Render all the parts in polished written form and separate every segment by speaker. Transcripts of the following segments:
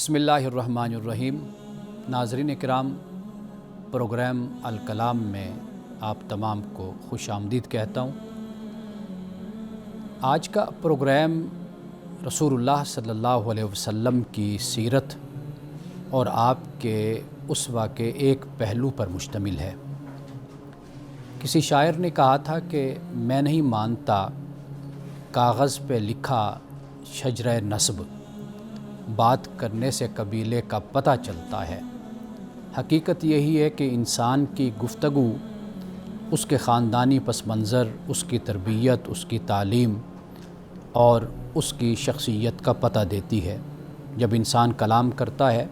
Speaker 1: بسم اللہ الرحمن الرحیم۔ ناظرین کرام، پروگرام الکلام میں آپ تمام کو خوش آمدید کہتا ہوں۔ آج کا پروگرام رسول اللہ صلی اللہ علیہ وسلم کی سیرت اور آپ کے اسوہ کے ایک پہلو پر مشتمل ہے۔ کسی شاعر نے کہا تھا کہ میں نہیں مانتا کاغذ پہ لکھا شجرہ نسب، بات کرنے سے قبیلے کا پتہ چلتا ہے۔ حقیقت یہی ہے کہ انسان کی گفتگو اس کے خاندانی پس منظر، اس کی تربیت، اس کی تعلیم اور اس کی شخصیت کا پتہ دیتی ہے۔ جب انسان کلام کرتا ہے،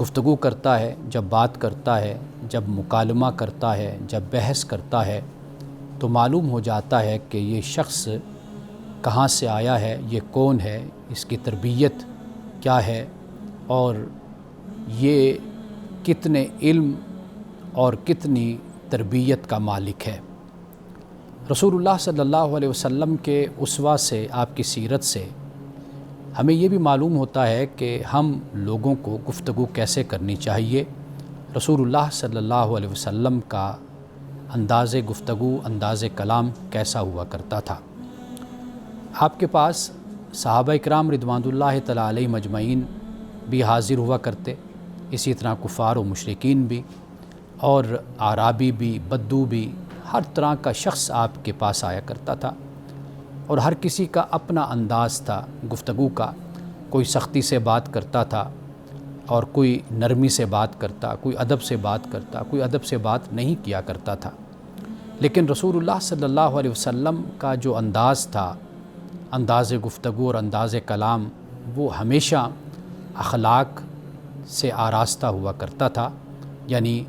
Speaker 1: گفتگو کرتا ہے، جب بات کرتا ہے، جب مکالمہ کرتا ہے، جب بحث کرتا ہے، تو معلوم ہو جاتا ہے کہ یہ شخص کہاں سے آیا ہے، یہ کون ہے، اس کی تربیت کیا ہے اور یہ کتنے علم اور کتنی تربیت کا مالک ہے۔ رسول اللہ صلی اللہ علیہ وسلم کے اسوہ سے، آپ کی سیرت سے ہمیں یہ بھی معلوم ہوتا ہے کہ ہم لوگوں کو گفتگو کیسے کرنی چاہیے۔ رسول اللہ صلی اللہ علیہ وسلم کا انداز گفتگو، انداز کلام کیسا ہوا کرتا تھا۔ آپ کے پاس صحابہ اکرام رضوان اللہ تعالیٰ علیہ مجمعین بھی حاضر ہوا کرتے، اسی طرح کفار و مشرکین بھی، اور اعرابی بھی، بدو بھی، ہر طرح کا شخص آپ کے پاس آیا کرتا تھا، اور ہر کسی کا اپنا انداز تھا گفتگو کا۔ کوئی سختی سے بات کرتا تھا اور کوئی نرمی سے بات کرتا، کوئی ادب سے بات کرتا، کوئی ادب سے بات نہیں کیا کرتا تھا۔ لیکن رسول اللہ صلی اللہ علیہ وسلم کا جو انداز تھا، انداز گفتگو اور انداز کلام، وہ ہمیشہ اخلاق سے آراستہ ہوا کرتا تھا، یعنی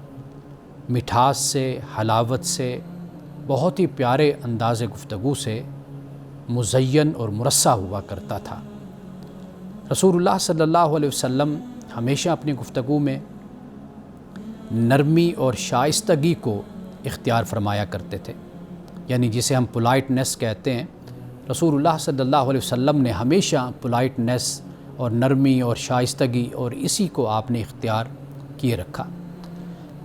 Speaker 1: مٹھاس سے، حلاوت سے، بہت ہی پیارے انداز گفتگو سے مزین اور مرصع ہوا کرتا تھا۔ رسول اللہ صلی اللہ علیہ وسلم ہمیشہ اپنی گفتگو میں نرمی اور شائستگی کو اختیار فرمایا کرتے تھے، یعنی جسے ہم پولائٹنس کہتے ہیں۔ رسول اللہ صلی اللہ علیہ وسلم نے ہمیشہ پولائٹنس اور نرمی اور شائستگی اور اسی کو آپ نے اختیار کیے رکھا۔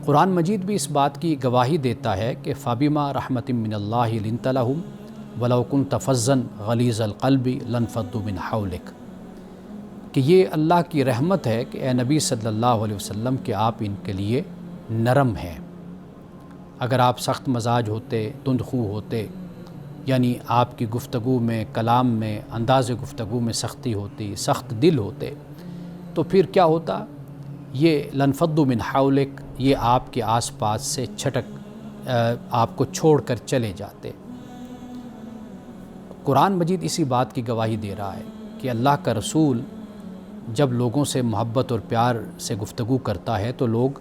Speaker 1: قرآن مجید بھی اس بات کی گواہی دیتا ہے کہ فَبِمَا رَحْمَةٍ مِّنَ اللَّهِ لِنْتَ لَهُمْ وَلَوْ كُنْتَ فَظًّا غَلِيظَ الْقَلْبِ لَانفَضُّوا مِنْ حَوْلِكَ، کہ یہ اللہ کی رحمت ہے کہ اے نبی صلی اللہ علیہ وسلم کہ آپ ان کے لیے نرم ہیں۔ اگر آپ سخت مزاج ہوتے، تند خو ہوتے، یعنی آپ کی گفتگو میں، کلام میں، انداز گفتگو میں سختی ہوتی، سخت دل ہوتے، تو پھر کیا ہوتا؟ یہ لَانفَضُّوا مِنْ حَوْلِكَ، یہ آپ کے آس پاس سے چھٹک آپ کو چھوڑ کر چلے جاتے۔ قرآن مجید اسی بات کی گواہی دے رہا ہے کہ اللہ کا رسول جب لوگوں سے محبت اور پیار سے گفتگو کرتا ہے تو لوگ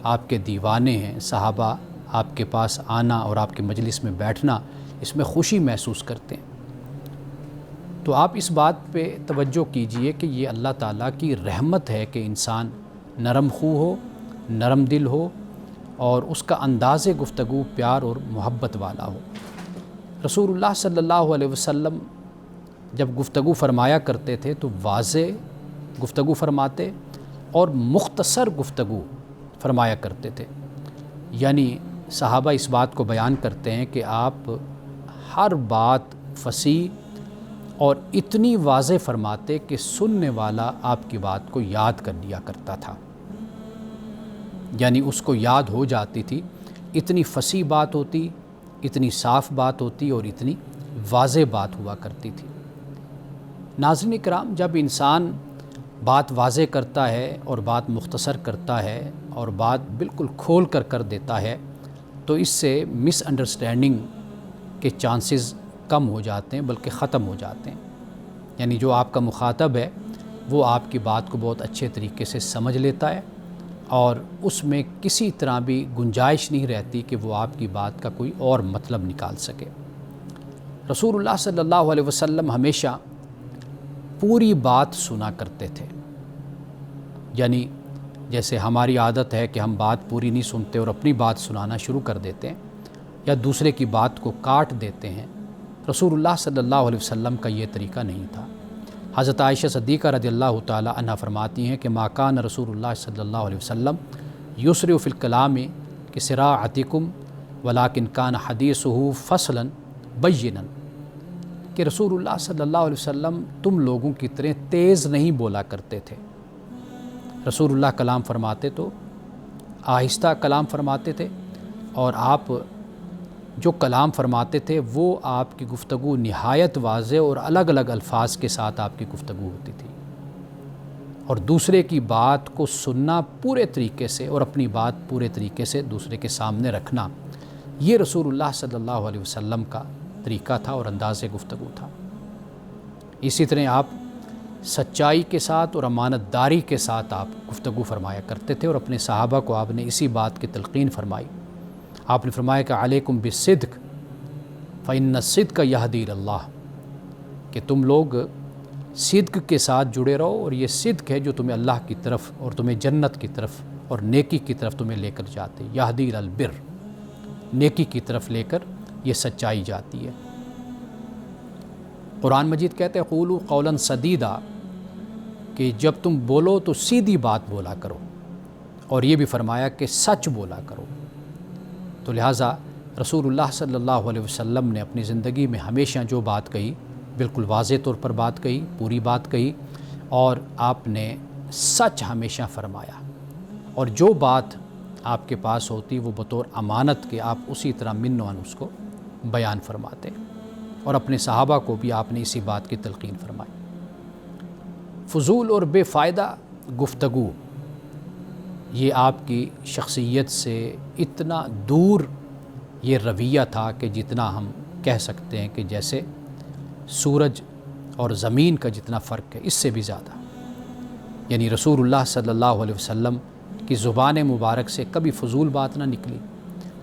Speaker 1: آپ کے دیوانے ہیں۔ صحابہ آپ کے پاس آنا اور آپ کے مجلس میں بیٹھنا، اس میں خوشی محسوس کرتے ہیں۔ تو آپ اس بات پہ توجہ کیجئے کہ یہ اللہ تعالیٰ کی رحمت ہے کہ انسان نرم خو ہو، نرم دل ہو، اور اس کا انداز گفتگو پیار اور محبت والا ہو۔ رسول اللہ صلی اللہ علیہ وسلم جب گفتگو فرمایا کرتے تھے تو واضح گفتگو فرماتے اور مختصر گفتگو فرمایا کرتے تھے، یعنی صحابہ اس بات کو بیان کرتے ہیں کہ آپ ہر بات فصیح اور اتنی واضح فرماتے کہ سننے والا آپ کی بات کو یاد کر لیا کرتا تھا، یعنی اس کو یاد ہو جاتی تھی۔ اتنی فصیح بات ہوتی، اتنی صاف بات ہوتی اور اتنی واضح بات ہوا کرتی تھی۔ ناظرین کرام، جب انسان بات واضح کرتا ہے اور بات مختصر کرتا ہے اور بات بالکل کھول کر دیتا ہے تو اس سے مس انڈرسٹینڈنگ کے چانسز کم ہو جاتے ہیں، بلکہ ختم ہو جاتے ہیں۔ یعنی جو آپ کا مخاطب ہے وہ آپ کی بات کو بہت اچھے طریقے سے سمجھ لیتا ہے اور اس میں کسی طرح بھی گنجائش نہیں رہتی کہ وہ آپ کی بات کا کوئی اور مطلب نکال سکے۔ رسول اللہ صلی اللہ علیہ وسلم ہمیشہ پوری بات سنا کرتے تھے، یعنی جیسے ہماری عادت ہے کہ ہم بات پوری نہیں سنتے اور اپنی بات سنانا شروع کر دیتے ہیں یا دوسرے کی بات کو کاٹ دیتے ہیں۔ رسول اللہ صلی اللہ علیہ وسلم کا یہ طریقہ نہیں تھا۔ حضرت عائشہ صدیقہ رضی اللہ تعالی عنہ فرماتی ہیں کہ ما کان رسول اللہ صلی اللہ علیہ وسلم یسرع فی الکلام کہ صراعتکم ولکن کان حدیثہ فصلا بینا، کہ رسول اللہ صلی اللہ علیہ وسلم تم لوگوں کی طرح تیز نہیں بولا کرتے تھے۔ رسول اللہ کلام فرماتے تو آہستہ کلام فرماتے تھے، اور آپ جو کلام فرماتے تھے وہ آپ کی گفتگو نہایت واضح اور الگ الگ الفاظ کے ساتھ آپ کی گفتگو ہوتی تھی، اور دوسرے کی بات کو سننا پورے طریقے سے اور اپنی بات پورے طریقے سے دوسرے کے سامنے رکھنا، یہ رسول اللہ صلی اللہ علیہ وسلم کا طریقہ تھا اور انداز گفتگو تھا۔ اسی طرح آپ سچائی کے ساتھ اور امانت داری کے ساتھ آپ گفتگو فرمایا کرتے تھے، اور اپنے صحابہ کو آپ نے اسی بات کی تلقین فرمائی۔ آپ نے فرمایا کہ علیکم بالصدق فإن الصدق یہدی الی اللہ، کہ تم لوگ صدق کے ساتھ جڑے رہو، اور یہ صدق ہے جو تمہیں اللہ کی طرف اور تمہیں جنت کی طرف اور نیکی کی طرف تمہیں لے کر جاتے، یہدی الی البر، نیکی کی طرف لے کر یہ سچائی جاتی ہے۔ قرآن مجید کہتے ہیں قولوا قولا سدیدا، کہ جب تم بولو تو سیدھی بات بولا کرو، اور یہ بھی فرمایا کہ سچ بولا کرو۔ تو لہٰذا رسول اللہ صلی اللہ علیہ وسلم نے اپنی زندگی میں ہمیشہ جو بات کہی بالکل واضح طور پر بات کہی، پوری بات کہی، اور آپ نے سچ ہمیشہ فرمایا، اور جو بات آپ کے پاس ہوتی وہ بطور امانت کے آپ اسی طرح من و عن اس کو بیان فرماتے، اور اپنے صحابہ کو بھی آپ نے اسی بات کی تلقین فرمائی۔ فضول اور بے فائدہ گفتگو یہ آپ کی شخصیت سے اتنا دور یہ رویہ تھا کہ جتنا ہم کہہ سکتے ہیں کہ جیسے سورج اور زمین کا جتنا فرق ہے، اس سے بھی زیادہ۔ یعنی رسول اللہ صلی اللہ علیہ وسلم کی زبان مبارک سے کبھی فضول بات نہ نکلی،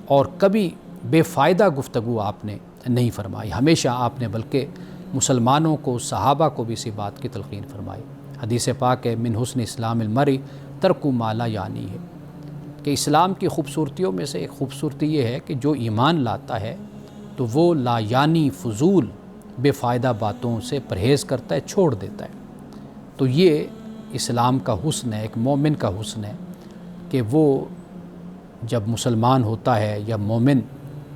Speaker 1: اور کبھی بے فائدہ گفتگو آپ نے نہیں فرمائی، ہمیشہ آپ نے بلکہ مسلمانوں کو، صحابہ کو بھی اسی بات کی تلقین فرمائی۔ حدیث پاک ہے من حسن اسلام المرء ترک ما لا یعنی ہے، کہ اسلام کی خوبصورتیوں میں سے ایک خوبصورتی یہ ہے کہ جو ایمان لاتا ہے تو وہ لا یعنی فضول بے فائدہ باتوں سے پرہیز کرتا ہے، چھوڑ دیتا ہے۔ تو یہ اسلام کا حسن ہے، ایک مومن کا حسن ہے، کہ وہ جب مسلمان ہوتا ہے یا مومن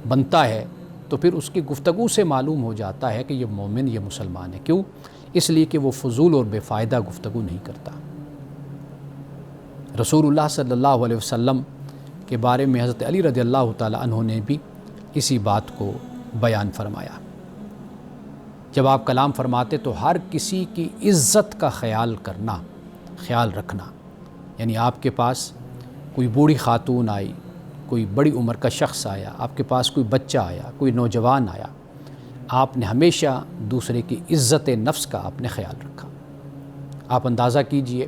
Speaker 1: بنتا ہے تو پھر اس کی گفتگو سے معلوم ہو جاتا ہے کہ یہ مومن، یہ مسلمان ہے۔ کیوں؟ اس لیے کہ وہ فضول اور بے فائدہ گفتگو نہیں کرتا۔ رسول اللہ صلی اللہ علیہ وسلم کے بارے میں حضرت علی رضی اللہ تعالی عنہ نے بھی اسی بات کو بیان فرمایا۔ جب آپ کلام فرماتے تو ہر کسی کی عزت کا خیال رکھنا، یعنی آپ کے پاس کوئی بوڑھی خاتون آئی، کوئی بڑی عمر کا شخص آیا، آپ کے پاس کوئی بچہ آیا، کوئی نوجوان آیا، آپ نے ہمیشہ دوسرے کی عزت نفس کا آپ نے خیال رکھا۔ آپ اندازہ کیجئے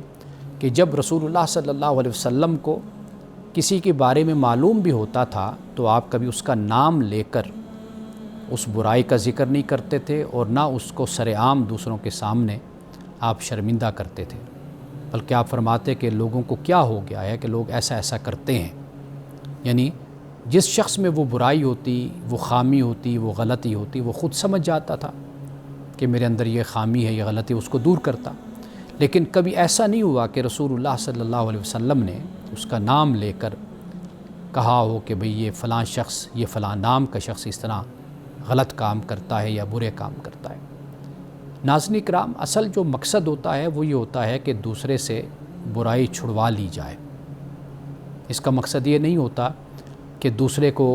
Speaker 1: کہ جب رسول اللہ صلی اللہ علیہ وسلم کو کسی کے بارے میں معلوم بھی ہوتا تھا تو آپ کبھی اس کا نام لے کر اس برائی کا ذکر نہیں کرتے تھے، اور نہ اس کو سر عام دوسروں کے سامنے آپ شرمندہ کرتے تھے، بلکہ آپ فرماتے کہ لوگوں کو کیا ہو گیا ہے کہ لوگ ایسا کرتے ہیں۔ یعنی جس شخص میں وہ برائی ہوتی، وہ خامی ہوتی، وہ غلطی ہوتی، وہ خود سمجھ جاتا تھا کہ میرے اندر یہ خامی ہے، یہ غلطی، اس کو دور کرتا۔ لیکن کبھی ایسا نہیں ہوا کہ رسول اللہ صلی اللہ علیہ وسلم نے اس کا نام لے کر کہا ہو کہ بھئی یہ فلاں شخص، یہ فلاں نام کا شخص اس طرح غلط کام کرتا ہے یا برے کام کرتا ہے۔ ناظرین کرام، اصل جو مقصد ہوتا ہے وہ یہ ہوتا ہے کہ دوسرے سے برائی چھڑوا لی جائے۔ اس کا مقصد یہ نہیں ہوتا کہ دوسرے کو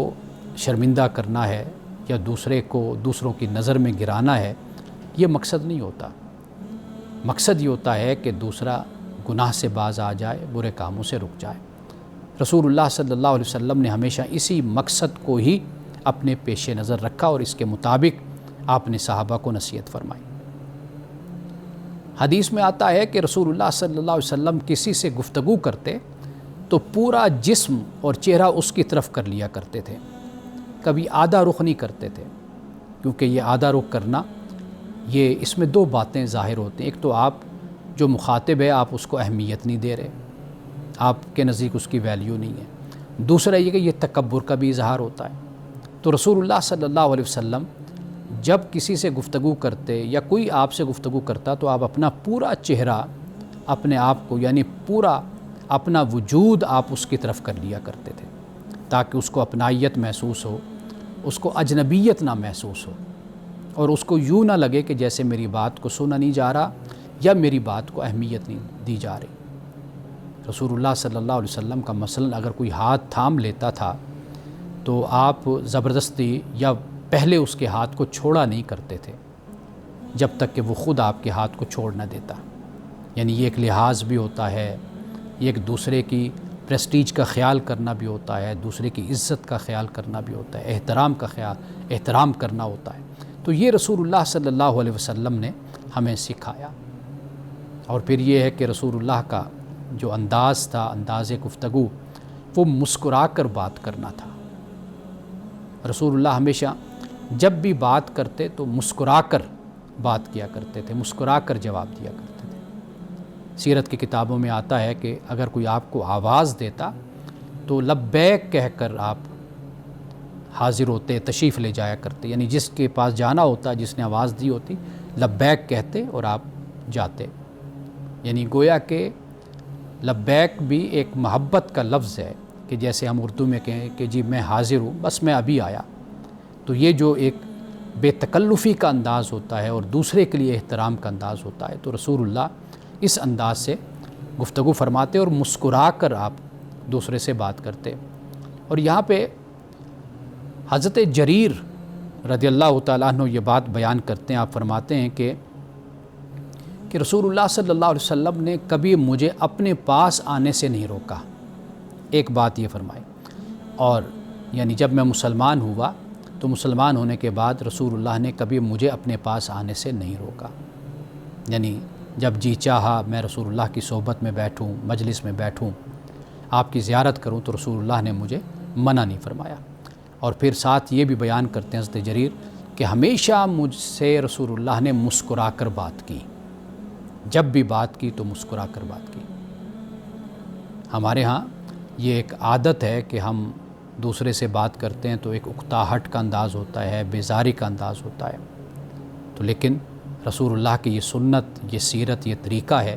Speaker 1: شرمندہ کرنا ہے یا دوسرے کو دوسروں کی نظر میں گرانا ہے، یہ مقصد نہیں ہوتا۔ مقصد یہ ہوتا ہے کہ دوسرا گناہ سے باز آ جائے، برے کاموں سے رک جائے۔ رسول اللہ صلی اللہ علیہ وسلم نے ہمیشہ اسی مقصد کو ہی اپنے پیش نظر رکھا، اور اس کے مطابق آپ نے صحابہ کو نصیحت فرمائی۔ حدیث میں آتا ہے کہ رسول اللہ صلی اللہ علیہ وسلم کسی سے گفتگو کرتے تو پورا جسم اور چہرہ اس کی طرف کر لیا کرتے تھے، کبھی آدھا رخ نہیں کرتے تھے، کیونکہ یہ آدھا رخ کرنا، یہ اس میں دو باتیں ظاہر ہوتی ہیں۔ ایک تو آپ جو مخاطب ہے آپ اس کو اہمیت نہیں دے رہے، آپ کے نزدیک اس کی ویلیو نہیں ہے۔ دوسرا یہ کہ یہ تکبر کا بھی اظہار ہوتا ہے۔ تو رسول اللہ صلی اللہ علیہ وسلم جب کسی سے گفتگو کرتے یا کوئی آپ سے گفتگو کرتا تو آپ اپنا پورا چہرہ اپنے آپ کو یعنی پورا اپنا وجود آپ اس کی طرف کر لیا کرتے تھے تاکہ اس کو اپنائیت محسوس ہو، اس کو اجنبیت نہ محسوس ہو اور اس کو یوں نہ لگے کہ جیسے میری بات کو سنا نہیں جا رہا یا میری بات کو اہمیت نہیں دی جا رہی۔ رسول اللہ صلی اللہ علیہ وسلم کا مثلاً اگر کوئی ہاتھ تھام لیتا تھا تو آپ زبردستی یا پہلے اس کے ہاتھ کو چھوڑا نہیں کرتے تھے جب تک کہ وہ خود آپ کے ہاتھ کو چھوڑ نہ دیتا۔ یعنی یہ ایک لحاظ بھی ہوتا ہے، یہ ایک دوسرے کی پریسٹیج کا خیال کرنا بھی ہوتا ہے، دوسرے کی عزت کا خیال کرنا بھی ہوتا ہے، احترام کرنا ہوتا ہے۔ تو یہ رسول اللہ صلی اللہ علیہ وسلم نے ہمیں سکھایا۔ اور پھر یہ ہے کہ رسول اللہ کا جو انداز تھا، انداز گفتگو، وہ مسکرا کر بات کرنا تھا۔ رسول اللہ ہمیشہ جب بھی بات کرتے تو مسکرا کر بات کیا کرتے تھے، مسکرا کر جواب دیا کرتے تھے۔ سیرت کی کتابوں میں آتا ہے کہ اگر کوئی آپ کو آواز دیتا تو لبیک کہہ کر آپ حاضر ہوتے، تشریف لے جایا کرتے، یعنی جس کے پاس جانا ہوتا، جس نے آواز دی ہوتی، لبیک کہتے اور آپ جاتے۔ یعنی گویا کہ لبیک بھی ایک محبت کا لفظ ہے کہ جیسے ہم اردو میں کہیں کہ جی میں حاضر ہوں، بس میں ابھی آیا۔ تو یہ جو ایک بے تکلفی کا انداز ہوتا ہے اور دوسرے کے لیے احترام کا انداز ہوتا ہے، تو رسول اللہ اس انداز سے گفتگو فرماتے اور مسکرا کر آپ دوسرے سے بات کرتے۔ اور یہاں پہ حضرت جریر رضی اللہ تعالیٰ عنہ یہ بات بیان کرتے ہیں، آپ فرماتے ہیں کہ رسول اللہ صلی اللہ علیہ وسلم نے کبھی مجھے اپنے پاس آنے سے نہیں روکا۔ ایک بات یہ فرمائی، اور یعنی جب میں مسلمان ہوا تو مسلمان ہونے کے بعد رسول اللہ نے کبھی مجھے اپنے پاس آنے سے نہیں روکا۔ یعنی جب جی چاہا میں رسول اللہ کی صحبت میں بیٹھوں، مجلس میں بیٹھوں، آپ کی زیارت کروں تو رسول اللہ نے مجھے منع نہیں فرمایا۔ اور پھر ساتھ یہ بھی بیان کرتے ہیں حضرت جریر کہ ہمیشہ مجھ سے رسول اللہ نے مسکرا کر بات کی، جب بھی بات کی تو مسکرا کر بات کی۔ ہمارے ہاں یہ ایک عادت ہے کہ ہم دوسرے سے بات کرتے ہیں تو ایک اکتاہٹ کا انداز ہوتا ہے، بیزاری کا انداز ہوتا ہے، تو لیکن رسول اللہ کی یہ سنت، یہ سیرت، یہ طریقہ ہے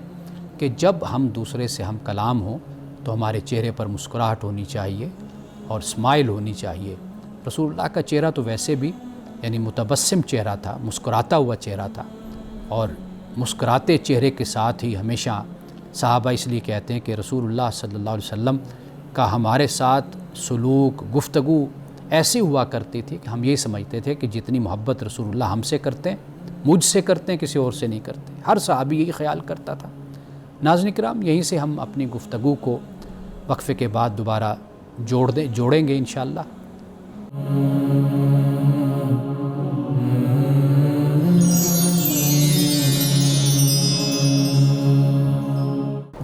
Speaker 1: کہ جب ہم دوسرے سے ہم کلام ہوں تو ہمارے چہرے پر مسکراہٹ ہونی چاہیے اور اسمائل ہونی چاہیے۔ رسول اللہ کا چہرہ تو ویسے بھی یعنی متبسم چہرہ تھا، مسکراتا ہوا چہرہ تھا، اور مسکراتے چہرے کے ساتھ ہی ہمیشہ صحابہ اس لیے کہتے ہیں کہ رسول اللہ صلی اللہ علیہ وسلم کا ہمارے ساتھ سلوک، گفتگو ایسی ہوا کرتی تھی کہ ہم یہ سمجھتے تھے کہ جتنی محبت رسول اللہ ہم سے کرتے ہیں، مجھ سے کرتے ہیں، کسی اور سے نہیں کرتے۔ ہر صحابی یہی خیال کرتا تھا۔ ناظرین کرام، یہیں سے ہم اپنی گفتگو کو وقفے کے بعد دوبارہ جوڑیں گے انشاءاللہ۔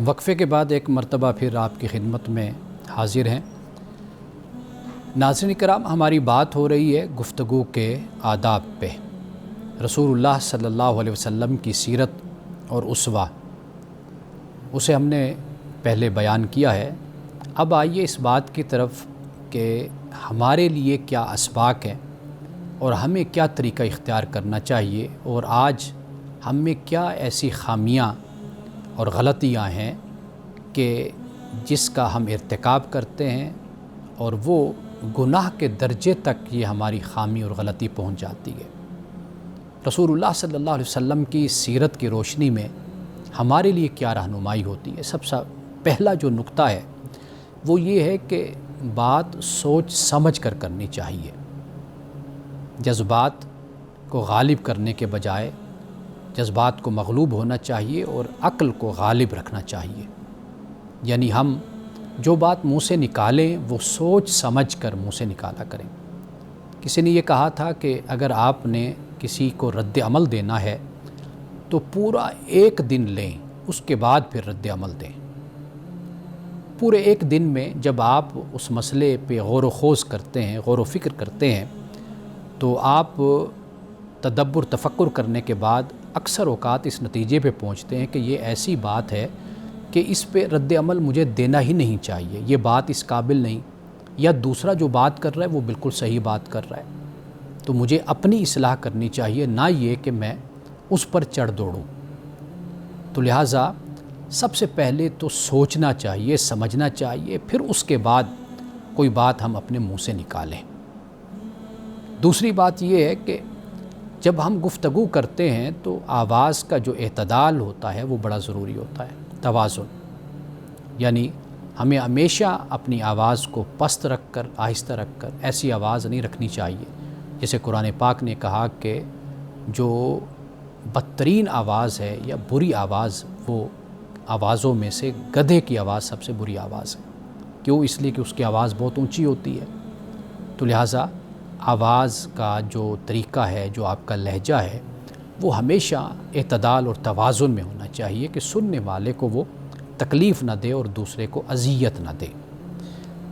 Speaker 1: وقفے کے بعد ایک مرتبہ پھر آپ کی خدمت میں حاضر ہیں۔ ناظرین کرام، ہماری بات ہو رہی ہے گفتگو کے آداب پہ، رسول اللہ صلی اللہ علیہ وسلم کی سیرت اور اسوہ، اسے ہم نے پہلے بیان کیا ہے۔ اب آئیے اس بات کی طرف کہ ہمارے لیے کیا اسباق ہیں اور ہمیں کیا طریقہ اختیار کرنا چاہیے، اور آج ہم میں کیا ایسی خامیاں اور غلطیاں ہیں کہ جس کا ہم ارتکاب کرتے ہیں اور وہ گناہ کے درجے تک یہ ہماری خامی اور غلطی پہنچ جاتی ہے۔ رسول اللہ صلی اللہ علیہ وسلم کی سیرت کی روشنی میں ہمارے لیے کیا رہنمائی ہوتی ہے؟ سب سے پہلا جو نقطہ ہے وہ یہ ہے کہ بات سوچ سمجھ کر کرنی چاہیے۔ جذبات کو غالب کرنے کے بجائے جذبات کو مغلوب ہونا چاہیے اور عقل کو غالب رکھنا چاہیے۔ یعنی ہم جو بات منہ سے نکالیں وہ سوچ سمجھ کر منہ سے نکالا کریں۔ کسی نے یہ کہا تھا کہ اگر آپ نے کسی کو رد عمل دینا ہے تو پورا ایک دن لیں، اس کے بعد پھر رد عمل دیں۔ پورے ایک دن میں جب آپ اس مسئلے پہ غور و خوض کرتے ہیں، غور و فکر کرتے ہیں، تو آپ تدبر تفکر کرنے کے بعد اکثر اوقات اس نتیجے پہ پہنچتے ہیں کہ یہ ایسی بات ہے کہ اس پہ رد عمل مجھے دینا ہی نہیں چاہیے، یہ بات اس قابل نہیں، یا دوسرا جو بات کر رہا ہے وہ بالکل صحیح بات کر رہا ہے۔ تو مجھے اپنی اصلاح کرنی چاہیے، نہ یہ کہ میں اس پر چڑھ دوڑوں۔ تو لہٰذا سب سے پہلے تو سوچنا چاہیے، سمجھنا چاہیے، پھر اس کے بعد کوئی بات ہم اپنے منہ سے نکالیں۔ دوسری بات یہ ہے کہ جب ہم گفتگو کرتے ہیں تو آواز کا جو اعتدال ہوتا ہے وہ بڑا ضروری ہوتا ہے، توازن۔ یعنی ہمیں ہمیشہ اپنی آواز کو پست رکھ کر، آہستہ رکھ کر ایسی آواز نہیں رکھنی چاہیے جیسے قرآن پاک نے کہا کہ جو بدترین آواز ہے یا بری آواز، وہ آوازوں میں سے گدھے کی آواز سب سے بری آواز ہے۔ کیوں؟ اس لیے کہ اس کی آواز بہت اونچی ہوتی ہے۔ تو لہٰذا آواز کا جو طریقہ ہے، جو آپ کا لہجہ ہے، وہ ہمیشہ اعتدال اور توازن میں ہونا چاہیے کہ سننے والے کو وہ تکلیف نہ دے اور دوسرے کو اذیت نہ دے۔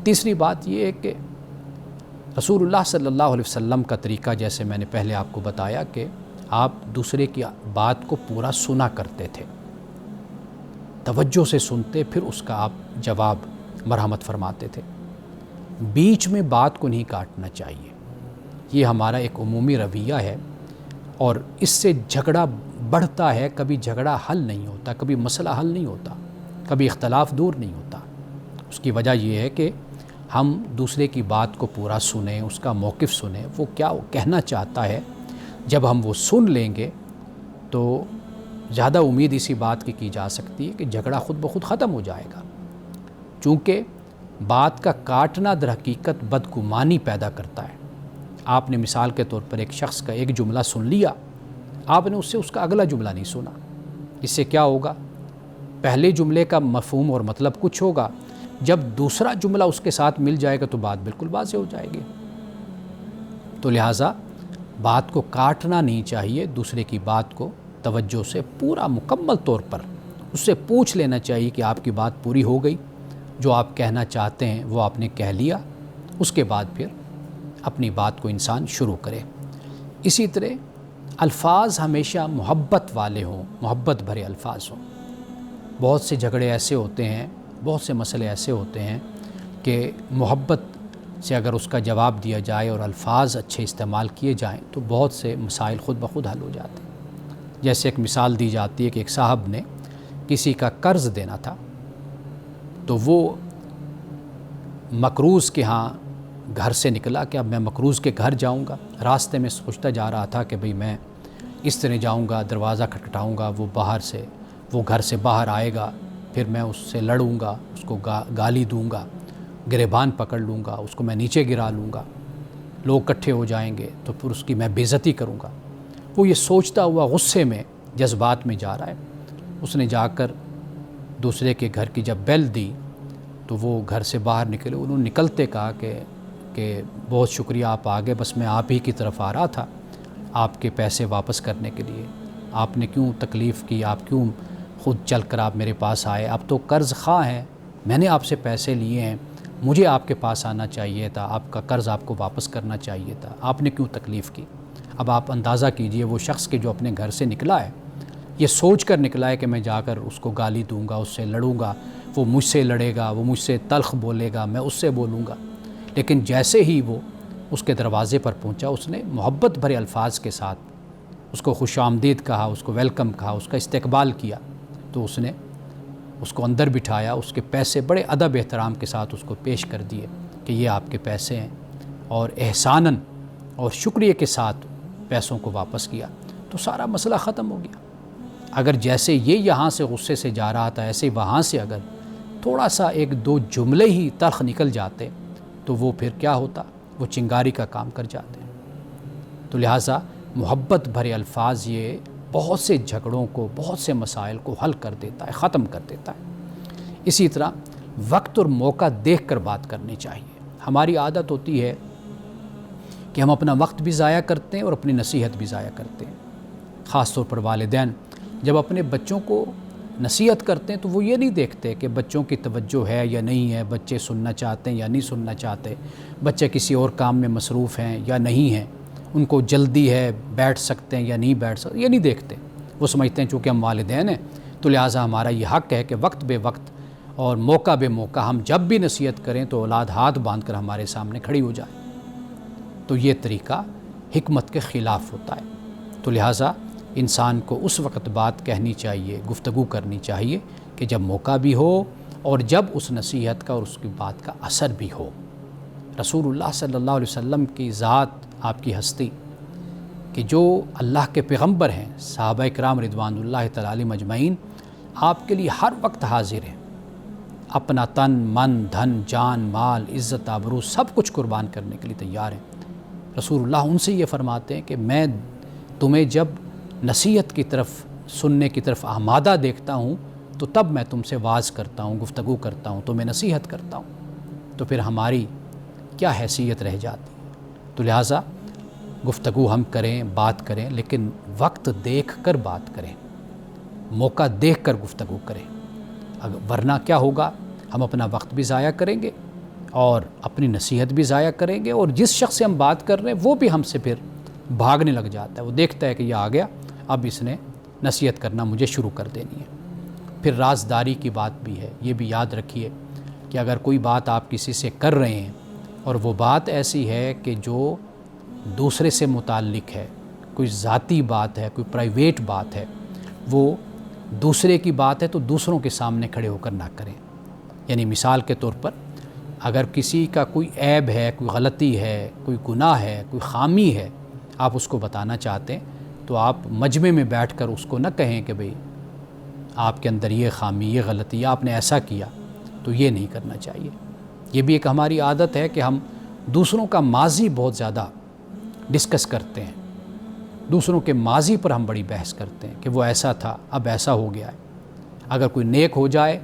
Speaker 1: تیسری بات یہ ہے کہ رسول اللہ صلی اللہ علیہ وسلم کا طریقہ، جیسے میں نے پہلے آپ کو بتایا کہ آپ دوسرے کی بات کو پورا سنا کرتے تھے، توجہ سے سنتے، پھر اس کا آپ جواب مرحمت فرماتے تھے۔ بیچ میں بات کو نہیں کاٹنا چاہیے، یہ ہمارا ایک عمومی رویہ ہے، اور اس سے جھگڑا بڑھتا ہے، کبھی جھگڑا حل نہیں ہوتا، کبھی مسئلہ حل نہیں ہوتا، کبھی اختلاف دور نہیں ہوتا۔ اس کی وجہ یہ ہے کہ ہم دوسرے کی بات کو پورا سنیں، اس کا موقف سنیں، وہ کیا کہنا چاہتا ہے۔ جب ہم وہ سن لیں گے تو زیادہ امید اسی بات کی جا سکتی ہے کہ جھگڑا خود بخود ختم ہو جائے گا، چونکہ بات کا کاٹنا در حقیقت بدگمانی پیدا کرتا ہے۔ آپ نے مثال کے طور پر ایک شخص کا ایک جملہ سن لیا، آپ نے اس کا اگلا جملہ نہیں سنا، اس سے کیا ہوگا؟ پہلے جملے کا مفہوم اور مطلب کچھ ہوگا، جب دوسرا جملہ اس کے ساتھ مل جائے گا تو بات بالکل واضح ہو جائے گی۔ تو لہٰذا بات کو کاٹنا نہیں چاہیے، دوسرے کی بات کو توجہ سے پورا مکمل طور پر اس سے پوچھ لینا چاہیے کہ آپ کی بات پوری ہو گئی، جو آپ کہنا چاہتے ہیں وہ آپ نے کہہ لیا، اس کے بعد پھر اپنی بات کو انسان شروع کرے۔ اسی طرح الفاظ ہمیشہ محبت والے ہوں، محبت بھرے الفاظ ہوں۔ بہت سے جھگڑے ایسے ہوتے ہیں، بہت سے مسئلے ایسے ہوتے ہیں کہ محبت سے اگر اس کا جواب دیا جائے اور الفاظ اچھے استعمال کیے جائیں تو بہت سے مسائل خود بخود حل ہو جاتے ہیں۔ جیسے ایک مثال دی جاتی ہے کہ ایک صاحب نے کسی کا قرض دینا تھا، تو وہ مقروض کے ہاں گھر سے نکلا کہ اب میں مقروض کے گھر جاؤں گا۔ راستے میں سوچتا جا رہا تھا کہ بھئی میں اس طرح جاؤں گا، دروازہ کھٹکھٹاؤں گا، وہ گھر سے باہر آئے گا، پھر میں اس سے لڑوں گا، اس کو گالی دوں گا، گریبان پکڑ لوں گا، اس کو میں نیچے گرا لوں گا، لوگ اکٹھے ہو جائیں گے تو پھر اس کی میں بے عزتی کروں گا۔ وہ یہ سوچتا ہوا غصے میں، جذبات میں جا رہا ہے۔ اس نے جا کر دوسرے کے گھر کی جب بیل دی تو وہ گھر سے باہر نکلے۔ انہوں نے نکلتے کہا کہ بہت شکریہ، آپ آ گئے، بس میں آپ ہی کی طرف آ رہا تھا آپ کے پیسے واپس کرنے کے لیے، آپ نے کیوں تکلیف کی، آپ کیوں خود چل کر آپ میرے پاس آئے، اب تو قرض خواہ ہیں، میں نے آپ سے پیسے لیے ہیں، مجھے آپ کے پاس آنا چاہیے تھا، آپ کا قرض آپ کو واپس کرنا چاہیے تھا، آپ نے کیوں تکلیف کی۔ اب آپ اندازہ کیجئے وہ شخص کے جو اپنے گھر سے نکلا ہے، یہ سوچ کر نکلا ہے کہ میں جا کر اس کو گالی دوں گا، اس سے لڑوں گا، وہ مجھ سے لڑے گا، وہ مجھ سے تلخ بولے گا، میں اس سے بولوں گا۔ لیکن جیسے ہی وہ اس کے دروازے پر پہنچا، اس نے محبت بھرے الفاظ کے ساتھ اس کو خوش آمدید کہا، اس کو ویلکم کہا، اس کا استقبال کیا، تو اس نے اس کو اندر بٹھایا، اس کے پیسے بڑے ادب احترام کے ساتھ اس کو پیش کر دیے کہ یہ آپ کے پیسے ہیں، اور احساناً اور شکریہ کے ساتھ پیسوں کو واپس کیا، تو سارا مسئلہ ختم ہو گیا۔ اگر جیسے یہ یہاں سے غصے سے جا رہا تھا، ایسے وہاں سے اگر تھوڑا سا ایک دو جملے ہی تلخ نکل جاتے تو وہ پھر کیا ہوتا، وہ چنگاری کا کام کر جاتے۔ تو لہٰذا محبت بھرے الفاظ یہ بہت سے جھگڑوں کو، بہت سے مسائل کو حل کر دیتا ہے، ختم کر دیتا ہے۔ اسی طرح وقت اور موقع دیکھ کر بات کرنی چاہیے۔ ہماری عادت ہوتی ہے کہ ہم اپنا وقت بھی ضائع کرتے ہیں اور اپنی نصیحت بھی ضائع کرتے ہیں۔ خاص طور پر والدین جب اپنے بچوں کو نصیحت کرتے ہیں تو وہ یہ نہیں دیکھتے کہ بچوں کی توجہ ہے یا نہیں ہے، بچے سننا چاہتے ہیں یا نہیں سننا چاہتے، بچے کسی اور کام میں مصروف ہیں یا نہیں ہیں، ان کو جلدی ہے، بیٹھ سکتے ہیں یا نہیں بیٹھ سکتے، یہ نہیں دیکھتے۔ وہ سمجھتے ہیں چونکہ ہم والدین ہیں تو لہٰذا ہمارا یہ حق ہے کہ وقت بے وقت اور موقع بے موقع ہم جب بھی نصیحت کریں تو اولاد ہاتھ باندھ کر ہمارے سامنے کھڑی ہو جائے۔ تو یہ طریقہ حکمت کے خلاف ہوتا ہے۔ تو لہٰذا انسان کو اس وقت بات کہنی چاہیے، گفتگو کرنی چاہیے کہ جب موقع بھی ہو اور جب اس نصیحت کا اور اس کی بات کا اثر بھی ہو۔ رسول اللہ صلی اللہ علیہ وسلم کی ذات، آپ کی ہستی، کہ جو اللہ کے پیغمبر ہیں، صحابہ اکرام رضوان اللہ تعالی علیہم اجمعین آپ کے لیے ہر وقت حاضر ہیں، اپنا تن، من، دھن، جان، مال، عزت، آبرو سب کچھ قربان کرنے کے لیے تیار ہیں۔ رسول اللہ ان سے یہ فرماتے ہیں کہ میں تمہیں جب نصیحت کی طرف، سننے کی طرف آمادہ دیکھتا ہوں تو تب میں تم سے واعظ کرتا ہوں، گفتگو کرتا ہوں، تمہیں نصیحت کرتا ہوں۔ تو پھر ہماری کیا حیثیت رہ جاتی ہے؟ تو لہٰذا گفتگو ہم کریں، بات کریں، لیکن وقت دیکھ کر بات کریں، موقع دیکھ کر گفتگو کریں، ورنہ کیا ہوگا؟ ہم اپنا وقت بھی ضائع کریں گے اور اپنی نصیحت بھی ضائع کریں گے، اور جس شخص سے ہم بات کر رہے ہیں وہ بھی ہم سے پھر بھاگنے لگ جاتا ہے۔ وہ دیکھتا ہے کہ یہ آ گیا، اب اس نے نصیحت کرنا مجھے شروع کر دینی ہے۔ پھر رازداری کی بات بھی ہے، یہ بھی یاد رکھیے کہ اگر کوئی بات آپ کسی سے کر رہے ہیں اور وہ بات ایسی ہے کہ جو دوسرے سے متعلق ہے، کوئی ذاتی بات ہے، کوئی پرائیویٹ بات ہے، وہ دوسرے کی بات ہے، تو دوسروں کے سامنے کھڑے ہو کر نہ کریں۔ یعنی مثال کے طور پر اگر کسی کا کوئی عیب ہے، کوئی غلطی ہے، کوئی گناہ ہے، کوئی خامی ہے، آپ اس کو بتانا چاہتے ہیں تو آپ مجمع میں بیٹھ کر اس کو نہ کہیں کہ بھئی آپ کے اندر یہ خامی، یہ غلطی، آپ نے ایسا کیا، تو یہ نہیں کرنا چاہیے۔ یہ بھی ایک ہماری عادت ہے کہ ہم دوسروں کا ماضی بہت زیادہ ڈسکس کرتے ہیں، دوسروں کے ماضی پر ہم بڑی بحث کرتے ہیں کہ وہ ایسا تھا، اب ایسا ہو گیا ہے۔ اگر کوئی نیک ہو جائے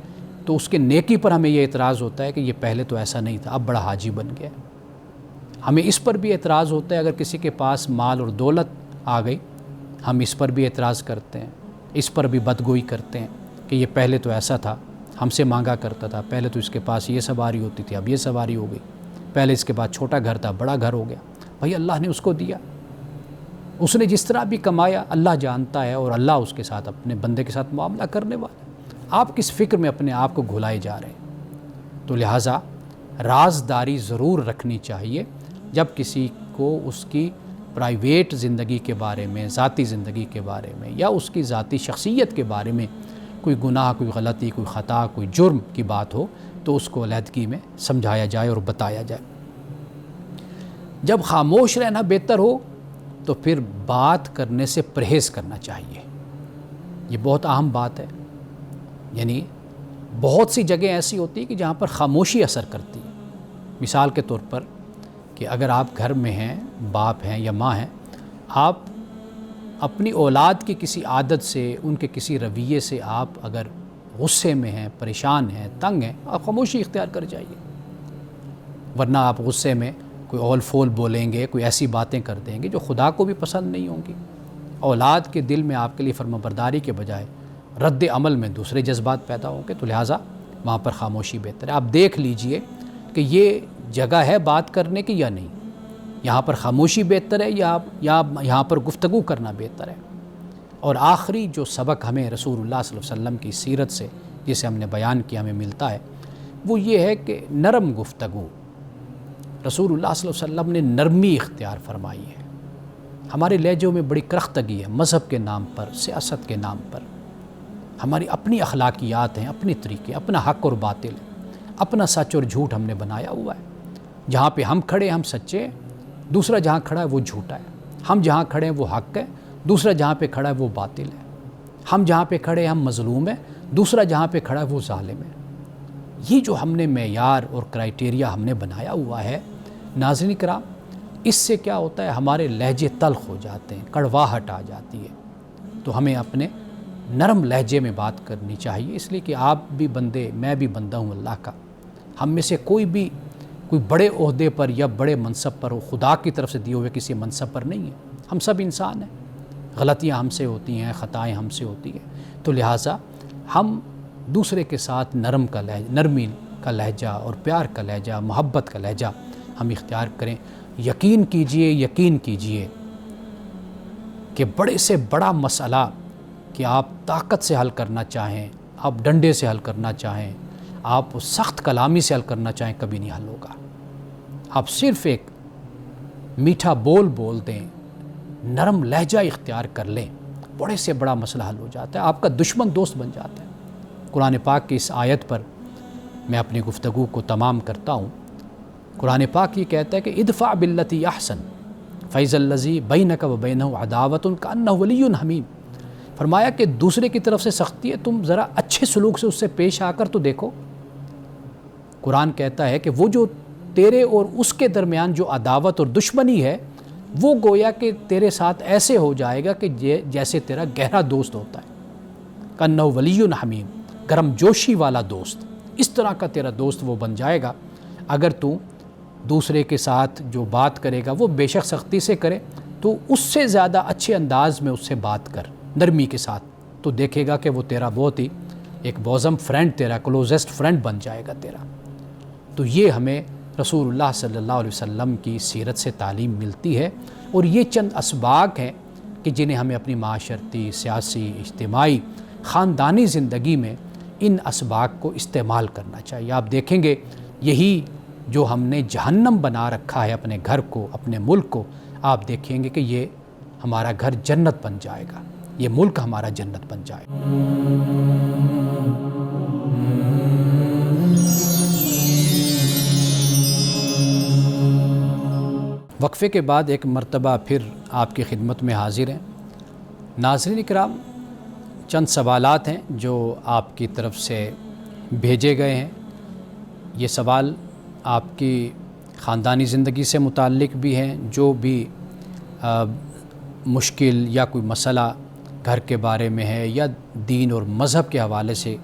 Speaker 1: تو اس کے نیکی پر ہمیں یہ اعتراض ہوتا ہے کہ یہ پہلے تو ایسا نہیں تھا، اب بڑا حاجی بن گیا ہے۔ ہمیں اس پر بھی اعتراض ہوتا ہے اگر کسی کے پاس مال اور دولت آ گئی، ہم اس پر بھی اعتراض کرتے ہیں، اس پر بھی بدگوئی کرتے ہیں کہ یہ پہلے تو ایسا تھا، ہم سے مانگا کرتا تھا، پہلے تو اس کے پاس یہ سواری ہوتی تھی، اب یہ سواری ہو گئی، پہلے اس کے پاس چھوٹا گھر تھا، بڑا گھر ہو گیا۔ بھائی اللہ نے اس کو دیا، اس نے جس طرح بھی کمایا اللہ جانتا ہے، اور اللہ اس کے ساتھ، اپنے بندے کے ساتھ معاملہ کرنے والا۔ آپ کس فکر میں اپنے آپ کو گھلائے جا رہے ہیں؟ تو لہٰذا رازداری ضرور رکھنی چاہیے جب کسی کو اس کی پرائیویٹ زندگی کے بارے میں، ذاتی زندگی کے بارے میں، یا اس کی ذاتی شخصیت کے بارے میں کوئی گناہ، کوئی غلطی، کوئی خطا، کوئی جرم کی بات ہو تو اس کو علیحدگی میں سمجھایا جائے اور بتایا جائے۔ جب خاموش رہنا بہتر ہو تو پھر بات کرنے سے پرہیز کرنا چاہیے۔ یہ بہت اہم بات ہے۔ یعنی بہت سی جگہیں ایسی ہوتی ہیں کہ جہاں پر خاموشی اثر کرتی ہے۔ مثال کے طور پر کہ اگر آپ گھر میں ہیں، باپ ہیں یا ماں ہیں، آپ اپنی اولاد کی کسی عادت سے، ان کے کسی رویے سے آپ اگر غصے میں ہیں، پریشان ہیں، تنگ ہیں، آپ خاموشی اختیار کر جائیے، ورنہ آپ غصے میں کوئی اول فول بولیں گے، کوئی ایسی باتیں کر دیں گے جو خدا کو بھی پسند نہیں ہوں گی۔ اولاد کے دل میں آپ کے لیے فرمانبرداری کے بجائے رد عمل میں دوسرے جذبات پیدا ہوں گے، تو لہٰذا وہاں پر خاموشی بہتر ہے۔ آپ دیکھ لیجئے کہ یہ جگہ ہے بات کرنے کی یا نہیں، یہاں پر خاموشی بہتر ہے یا یہاں پر گفتگو کرنا بہتر ہے۔ اور آخری جو سبق ہمیں رسول اللہ صلی اللہ علیہ وسلم کی سیرت سے، جسے ہم نے بیان کیا، ہمیں ملتا ہے، وہ یہ ہے کہ نرم گفتگو۔ رسول اللہ صلی اللہ علیہ وسلم نے نرمی اختیار فرمائی ہے۔ ہمارے لہجوں میں بڑی کرختگی ہے، مذہب کے نام پر، سیاست کے نام پر۔ ہماری اپنی اخلاقیات ہیں، اپنے طریقے، اپنا حق اور باطل ہے، اپنا سچ اور جھوٹ ہم نے بنایا ہوا ہے۔ جہاں پہ ہم کھڑے ہم سچے ہیں، دوسرا جہاں کھڑا ہے وہ جھوٹا ہے۔ ہم جہاں کھڑے ہیں وہ حق ہے، دوسرا جہاں پہ کھڑا ہے وہ باطل ہے۔ ہم جہاں پہ کھڑے ہیں ہم مظلوم ہیں، دوسرا جہاں پہ کھڑا ہے وہ ظالم ہے۔ یہ جو ہم نے معیار اور کرائیٹیریا ہم نے بنایا ہوا ہے، ناظرین کرام، اس سے کیا ہوتا ہے؟ ہمارے لہجے تلخ ہو جاتے ہیں، کڑواہٹ آ جاتی ہے۔ تو ہمیں اپنے نرم لہجے میں بات کرنی چاہیے، اس لیے کہ آپ بھی بندے، میں بھی بندہ ہوں اللہ کا۔ ہم میں سے کوئی بھی کوئی بڑے عہدے پر یا بڑے منصب پر ہو، خدا کی طرف سے دیے ہوئے کسی منصب پر نہیں ہے۔ ہم سب انسان ہیں، غلطیاں ہم سے ہوتی ہیں، خطائیں ہم سے ہوتی ہیں۔ تو لہٰذا ہم دوسرے کے ساتھ نرمی کا لہجہ اور پیار کا لہجہ، محبت کا لہجہ ہم اختیار کریں۔ یقین کیجئے کہ بڑے سے بڑا مسئلہ کہ آپ طاقت سے حل کرنا چاہیں، آپ ڈنڈے سے حل کرنا چاہیں، آپ سخت کلامی سے حل کرنا چاہیں، کبھی نہیں حل ہوگا۔ آپ صرف ایک میٹھا بول دیں، نرم لہجہ اختیار کر لیں، بڑے سے بڑا مسئلہ حل ہو جاتا ہے، آپ کا دشمن دوست بن جاتا ہے۔ قرآن پاک کی اس آیت پر میں اپنی گفتگو کو تمام کرتا ہوں۔ قرآن پاک یہ کہتا ہے کہ ادفع باللتی احسن فاذا الذی بینک وبینہ عداوۃ کأنہ ولی حمیم۔ فرمایا کہ دوسرے کی طرف سے سختی ہے، تم ذرا اچھے سلوک سے اس سے پیش آ کر تو دیکھو۔ قرآن کہتا ہے کہ وہ جو تیرے اور اس کے درمیان جو عداوت اور دشمنی ہے، وہ گویا کہ تیرے ساتھ ایسے ہو جائے گا کہ جیسے تیرا گہرا دوست ہوتا ہے، کأنہ ولی حمیم، گرم جوشی والا دوست۔ اس طرح کا تیرا دوست وہ بن جائے گا اگر تو دوسرے کے ساتھ جو بات کرے گا وہ بے شک سختی سے کرے، تو اس سے زیادہ اچھے انداز میں اس سے بات کر، نرمی کے ساتھ، تو دیکھے گا کہ وہ تیرا بہت ہی ایک بوزم فرینڈ، تیرا کلوزسٹ فرینڈ بن جائے گا تیرا۔ تو یہ ہمیں رسول اللہ صلی اللہ علیہ وسلم کی سیرت سے تعلیم ملتی ہے، اور یہ چند اسباق ہیں کہ جنہیں ہمیں اپنی معاشرتی، سیاسی، اجتماعی، خاندانی زندگی میں ان اسباق کو استعمال کرنا چاہیے۔ آپ دیکھیں گے یہی جو ہم نے جہنم بنا رکھا ہے اپنے گھر کو، اپنے ملک کو، آپ دیکھیں گے کہ یہ ہمارا گھر جنت بن جائے گا، یہ ملک ہمارا جنت بن جائے گا۔ وقفے کے بعد ایک مرتبہ پھر آپ کی خدمت میں حاضر ہیں۔ ناظرین اکرام، چند سوالات ہیں جو آپ کی طرف سے بھیجے گئے ہیں۔ یہ سوال آپ کی خاندانی زندگی سے متعلق بھی ہیں، جو بھی مشکل یا کوئی مسئلہ گھر کے بارے میں ہے یا دین اور مذہب کے حوالے سے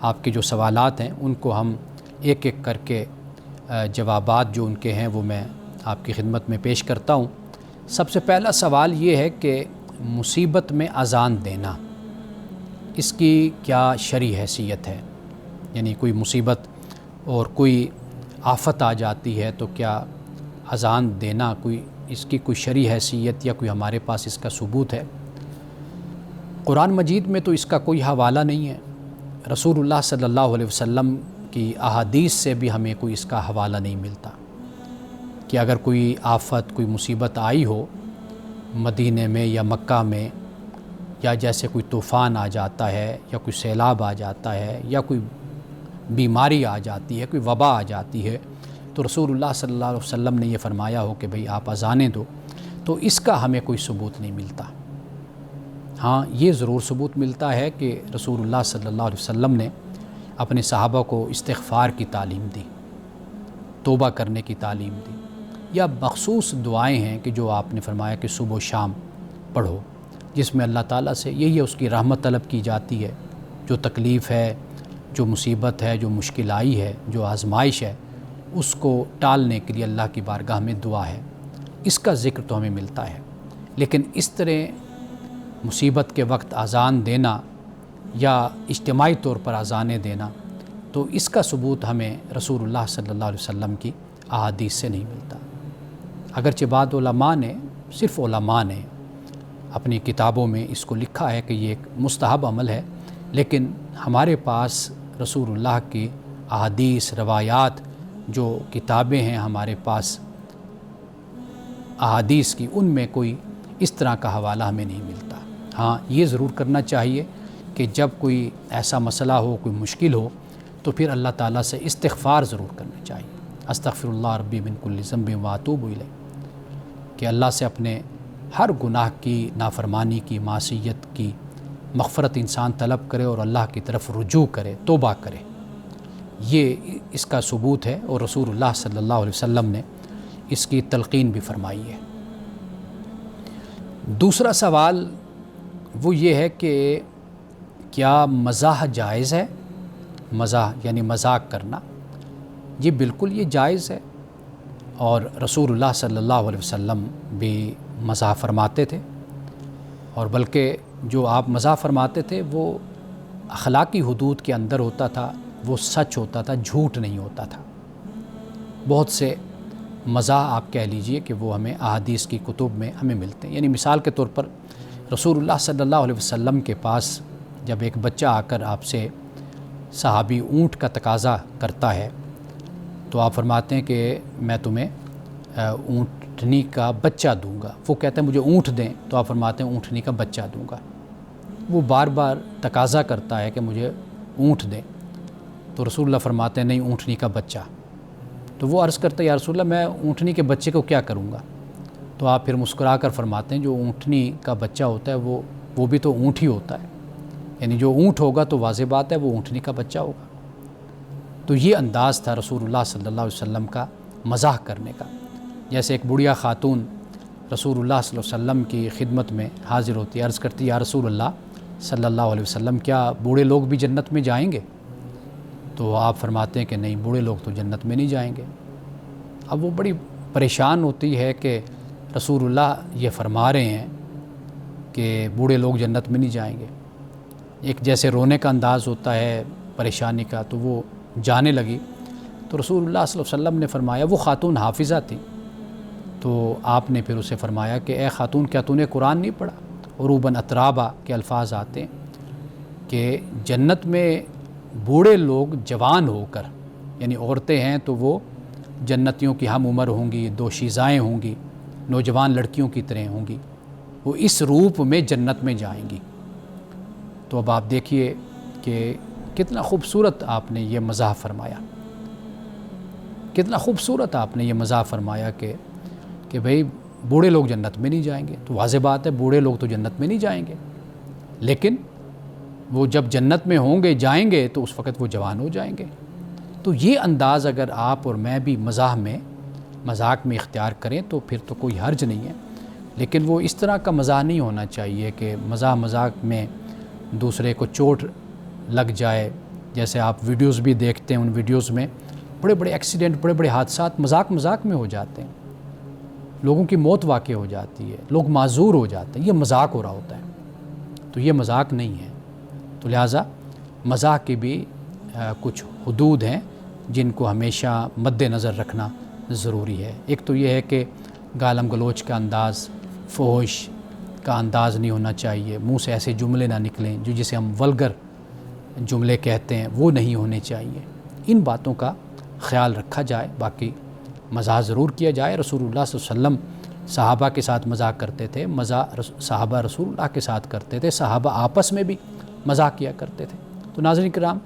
Speaker 1: آپ کے جو سوالات ہیں ان کو ہم ایک ایک کر کے جوابات جو ان کے ہیں وہ میں آپ کی خدمت میں پیش کرتا ہوں۔ سب سے پہلا سوال یہ ہے کہ مصیبت میں اذان دینا، اس کی کیا شرعی حیثیت ہے؟ یعنی کوئی مصیبت اور کوئی آفت آ جاتی ہے تو کیا اذان دینا اس کی کوئی شرعی حیثیت یا کوئی ہمارے پاس اس کا ثبوت ہے؟ قرآن مجید میں تو اس کا کوئی حوالہ نہیں ہے، رسول اللہ صلی اللہ علیہ وسلم کی احادیث سے بھی ہمیں کوئی اس کا حوالہ نہیں ملتا کہ اگر کوئی آفت، کوئی مصیبت آئی ہو مدینے میں یا مکہ میں، یا جیسے کوئی طوفان آ جاتا ہے یا کوئی سیلاب آ جاتا ہے یا کوئی بیماری آ جاتی ہے، کوئی وبا آ جاتی ہے، تو رسول اللہ صلی اللہ علیہ وسلم نے یہ فرمایا ہو کہ بھئی آپ اذانیں دو، تو اس کا ہمیں کوئی ثبوت نہیں ملتا۔ ہاں، یہ ضرور ثبوت ملتا ہے کہ رسول اللہ صلی اللہ علیہ وسلم نے اپنے صحابہ کو استغفار کی تعلیم دی، توبہ کرنے کی تعلیم دی، یا مخصوص دعائیں ہیں کہ جو آپ نے فرمایا کہ صبح و شام پڑھو، جس میں اللہ تعالیٰ سے یہی ہے اس کی رحمت طلب کی جاتی ہے، جو تکلیف ہے، جو مصیبت ہے، جو مشکل آئی ہے، جو آزمائش ہے، اس کو ٹالنے کے لیے اللہ کی بارگاہ میں دعا ہے، اس کا ذکر تو ہمیں ملتا ہے۔ لیکن اس طرح مصیبت کے وقت اذان دینا یا اجتماعی طور پر اذانیں دینا، تو اس کا ثبوت ہمیں رسول اللہ صلی اللہ علیہ وسلم کی احادیث سے نہیں ملتا۔ اگرچہ بعض علماء نے، صرف علماء نے اپنی کتابوں میں اس کو لکھا ہے کہ یہ ایک مستحب عمل ہے، لیکن ہمارے پاس رسول اللہ کی احادیث، روایات، جو کتابیں ہیں ہمارے پاس احادیث کی، ان میں کوئی اس طرح کا حوالہ ہمیں نہیں ملتا۔ ہاں، یہ ضرور کرنا چاہیے کہ جب کوئی ایسا مسئلہ ہو، کوئی مشکل ہو، تو پھر اللہ تعالیٰ سے استغفار ضرور کرنا چاہیے۔ استغفر اللہ ربی من کل ذنب واتوب الیہ، کہ اللہ سے اپنے ہر گناہ کی، نافرمانی کی، معصیت کی مغفرت انسان طلب کرے اور اللہ کی طرف رجوع کرے، توبہ کرے۔ یہ اس کا ثبوت ہے، اور رسول اللہ صلی اللہ علیہ وسلم نے اس کی تلقین بھی فرمائی ہے۔ دوسرا سوال وہ یہ ہے کہ کیا مزاح جائز ہے؟ مزاح یعنی مذاق کرنا، یہ بالکل یہ جائز ہے، اور رسول اللہ صلی اللہ علیہ وسلم بھی مزاح فرماتے تھے، اور بلکہ جو آپ مزاح فرماتے تھے وہ اخلاقی حدود کے اندر ہوتا تھا، وہ سچ ہوتا تھا، جھوٹ نہیں ہوتا تھا۔ بہت سے مزاح آپ کہہ لیجئے کہ وہ ہمیں احادیث کی کتب میں ہمیں ملتے ہیں۔ یعنی مثال کے طور پر رسول اللہ صلی اللہ علیہ وسلم کے پاس جب ایک بچہ آ کر آپ سے صحابی اونٹ کا تقاضا کرتا ہے، تو آپ فرماتے ہیں کہ میں تمہیں اونٹ اونٹنی کا بچہ دوں گا. وہ کہتا ہے مجھے اونٹ دیں, تو آپ فرماتے ہیں اونٹنی کا بچہ دوں گا. وہ بار بار تقاضا کرتا ہے کہ مجھے اونٹ دیں, تو رسول اللہ فرماتے ہیں نہیں, اونٹنی کا بچہ. تو وہ عرض کرتا ہے یا رسول اللہ میں اونٹنی کے بچے کو کیا کروں گا؟ تو آپ پھر مسکرا کر فرماتے ہیں جو اونٹنی کا بچہ ہوتا ہے وہ بھی تو اونٹ ہی ہوتا ہے, یعنی جو اونٹ ہوگا تو واضح بات ہے وہ اونٹنی کا بچہ ہوگا. تو یہ انداز تھا رسول اللہ صلی اللہ علیہ وسلم کا مزاح کرنے کا. جیسے ایک بڑھیا خاتون رسول اللہ صلی اللہ علیہ وسلم کی خدمت میں حاضر ہوتی ہے, عرض کرتی ہے یا رسول اللہ صلی اللہ علیہ وسلم کیا بوڑھے لوگ بھی جنت میں جائیں گے؟ تو آپ فرماتے ہیں کہ نہیں, بوڑھے لوگ تو جنت میں نہیں جائیں گے. اب وہ بڑی پریشان ہوتی ہے کہ رسول اللہ یہ فرما رہے ہیں کہ بوڑھے لوگ جنت میں نہیں جائیں گے. ایک جیسے رونے کا انداز ہوتا ہے پریشانی کا, تو وہ جانے لگی. تو رسول اللہ صلی اللہ علیہ وسلم نے فرمایا, وہ خاتون حافظہ تھی, تو آپ نے پھر اسے فرمایا کہ اے خاتون کیا تو نے قرآن نہیں پڑھا؟ عروباً اترابا کے الفاظ آتے ہیں کہ جنت میں بوڑھے لوگ جوان ہو کر, یعنی عورتیں ہیں تو وہ جنتیوں کی ہم عمر ہوں گی, دوشیزائیں ہوں گی, نوجوان لڑکیوں کی طرح ہوں گی, وہ اس روپ میں جنت میں جائیں گی. تو اب آپ دیکھیے کہ کتنا خوبصورت آپ نے یہ مزاح فرمایا, کتنا خوبصورت آپ نے یہ مزاح فرمایا کہ بھئی بوڑھے لوگ جنت میں نہیں جائیں گے. تو واضح بات ہے بوڑھے لوگ تو جنت میں نہیں جائیں گے, لیکن وہ جب جنت میں ہوں گے, جائیں گے, تو اس وقت وہ جوان ہو جائیں گے. تو یہ انداز اگر آپ اور میں بھی مذاق میں اختیار کریں تو پھر تو کوئی حرج نہیں ہے. لیکن وہ اس طرح کا مزاح نہیں ہونا چاہیے کہ مذاق میں دوسرے کو چوٹ لگ جائے. جیسے آپ ویڈیوز بھی دیکھتے ہیں, ان ویڈیوز میں بڑے بڑے ایکسیڈنٹ, بڑے بڑے حادثات مذاق میں ہو جاتے ہیں, لوگوں کی موت واقع ہو جاتی ہے, لوگ معذور ہو جاتے ہیں, یہ مذاق ہو رہا ہوتا ہے. تو یہ مذاق نہیں ہے. تو لہٰذا مزاح کی بھی کچھ حدود ہیں جن کو ہمیشہ مد نظر رکھنا ضروری ہے. ایک تو یہ ہے کہ گالم گلوچ کا انداز, فحش کا انداز نہیں ہونا چاہیے, منہ سے ایسے جملے نہ نکلیں جو جسے ہم ولگر جملے کہتے ہیں, وہ نہیں ہونے چاہیے. ان باتوں کا خیال رکھا جائے. باقی مزاح ضرور کیا جائے. رسول اللہ صلی اللہ علیہ وسلم صحابہ کے ساتھ مزاح کرتے تھے, صحابہ رسول اللہ کے ساتھ کرتے تھے, صحابہ آپس میں بھی مزاح کیا کرتے تھے. تو ناظرین کرام,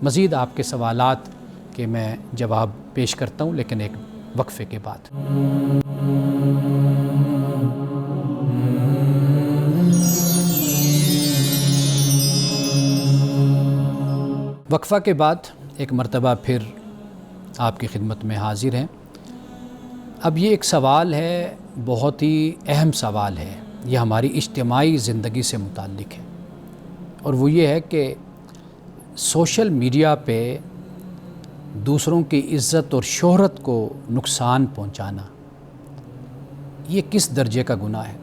Speaker 1: مزید آپ کے سوالات کے میں جواب پیش کرتا ہوں, لیکن ایک وقفے کے بعد. وقفہ کے بعد ایک مرتبہ پھر آپ کی خدمت میں حاضر ہیں. اب یہ ایک سوال ہے, بہت ہی اہم سوال ہے, یہ ہماری اجتماعی زندگی سے متعلق ہے, اور وہ یہ ہے کہ سوشل میڈیا پہ دوسروں کی عزت اور شہرت کو نقصان پہنچانا یہ کس درجے کا گناہ ہے؟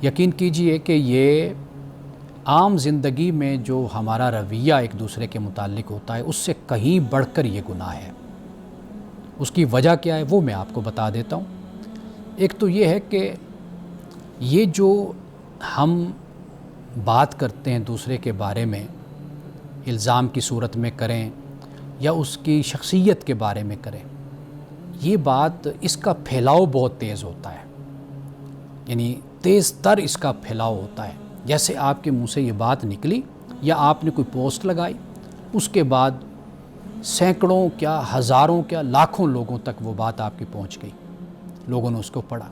Speaker 1: یقین کیجئے کہ یہ عام زندگی میں جو ہمارا رویہ ایک دوسرے کے متعلق ہوتا ہے اس سے کہیں بڑھ کر یہ گناہ ہے. اس کی وجہ کیا ہے وہ میں آپ کو بتا دیتا ہوں. ایک تو یہ ہے کہ یہ جو ہم بات کرتے ہیں دوسرے کے بارے میں, الزام کی صورت میں کریں یا اس کی شخصیت کے بارے میں کریں, یہ بات, اس کا پھیلاؤ بہت تیز ہوتا ہے, یعنی تیز تر اس کا پھیلاؤ ہوتا ہے. جیسے آپ کے منہ سے یہ بات نکلی یا آپ نے کوئی پوسٹ لگائی, اس کے بعد سینکڑوں کیا ہزاروں کیا لاکھوں لوگوں تک وہ بات آپ کی پہنچ گئی, لوگوں نے اس کو پڑھا.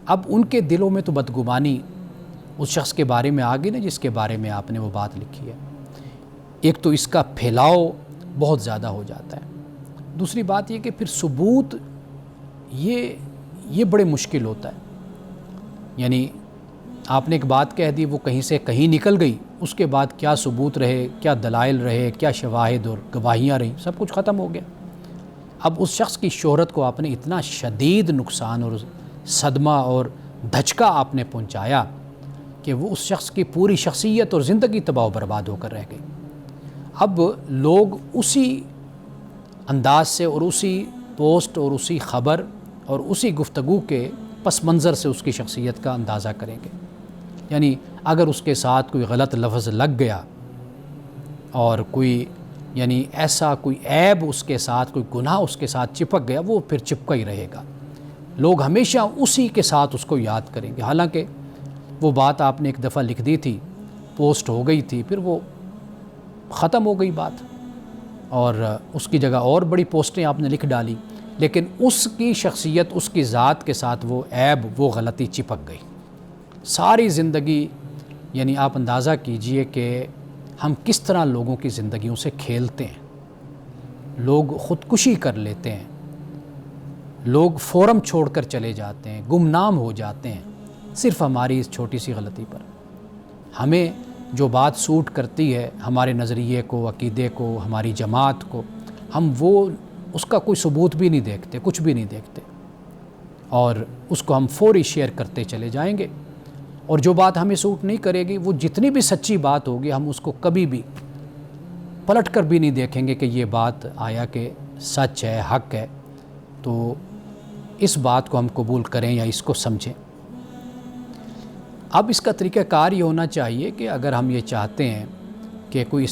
Speaker 1: اب ان کے دلوں میں تو بدگمانی اس شخص کے بارے میں آ گئی نا جس کے بارے میں آپ نے وہ بات لکھی ہے. ایک تو اس کا پھیلاؤ بہت زیادہ ہو جاتا ہے. دوسری بات یہ کہ پھر ثبوت یہ بڑے مشکل ہوتا ہے. یعنی آپ نے ایک بات کہہ دی, وہ کہیں سے کہیں نکل گئی, اس کے بعد کیا ثبوت رہے, کیا دلائل رہے, کیا شواہد اور گواہیاں رہیں, سب کچھ ختم ہو گیا. اب اس شخص کی شہرت کو آپ نے اتنا شدید نقصان اور صدمہ اور دھچکا آپ نے پہنچایا کہ وہ اس شخص کی پوری شخصیت اور زندگی تباہ و برباد ہو کر رہ گئی. اب لوگ اسی انداز سے اور اسی پوسٹ اور اسی خبر اور اسی گفتگو کے پس منظر سے اس کی شخصیت کا اندازہ کریں گے. یعنی اگر اس کے ساتھ کوئی غلط لفظ لگ گیا اور کوئی یعنی ایسا کوئی عیب اس کے ساتھ, کوئی گناہ اس کے ساتھ چپک گیا, وہ پھر چپکا ہی رہے گا. لوگ ہمیشہ اسی کے ساتھ اس کو یاد کریں گے، حالانکہ وہ بات آپ نے ایک دفعہ لکھ دی تھی، پوسٹ ہو گئی تھی، پھر وہ ختم ہو گئی بات، اور اس کی جگہ اور بڑی پوسٹیں آپ نے لکھ ڈالی، لیکن اس کی شخصیت، اس کی ذات کے ساتھ وہ عیب، وہ غلطی چپک گئی ساری زندگی۔ یعنی آپ اندازہ کیجئے کہ ہم کس طرح لوگوں کی زندگیوں سے کھیلتے ہیں، لوگ خودکشی کر لیتے ہیں، لوگ فورم چھوڑ کر چلے جاتے ہیں، گمنام ہو جاتے ہیں، صرف ہماری اس چھوٹی سی غلطی پر۔ ہمیں جو بات سوٹ کرتی ہے، ہمارے نظریے کو، عقیدے کو، ہماری جماعت کو، ہم وہ اس کا کوئی ثبوت بھی نہیں دیکھتے، کچھ بھی نہیں دیکھتے، اور اس کو ہم فوری شیئر کرتے چلے جائیں گے، اور جو بات ہمیں سوٹ نہیں کرے گی، وہ جتنی بھی سچی بات ہوگی، ہم اس کو کبھی بھی پلٹ کر بھی نہیں دیکھیں گے کہ یہ بات آیا کہ سچ ہے، حق ہے، تو اس بات کو ہم قبول کریں یا اس کو سمجھیں۔ اب اس کا طریقہ کار یہ ہونا چاہیے کہ اگر ہم یہ چاہتے ہیں کہ کوئی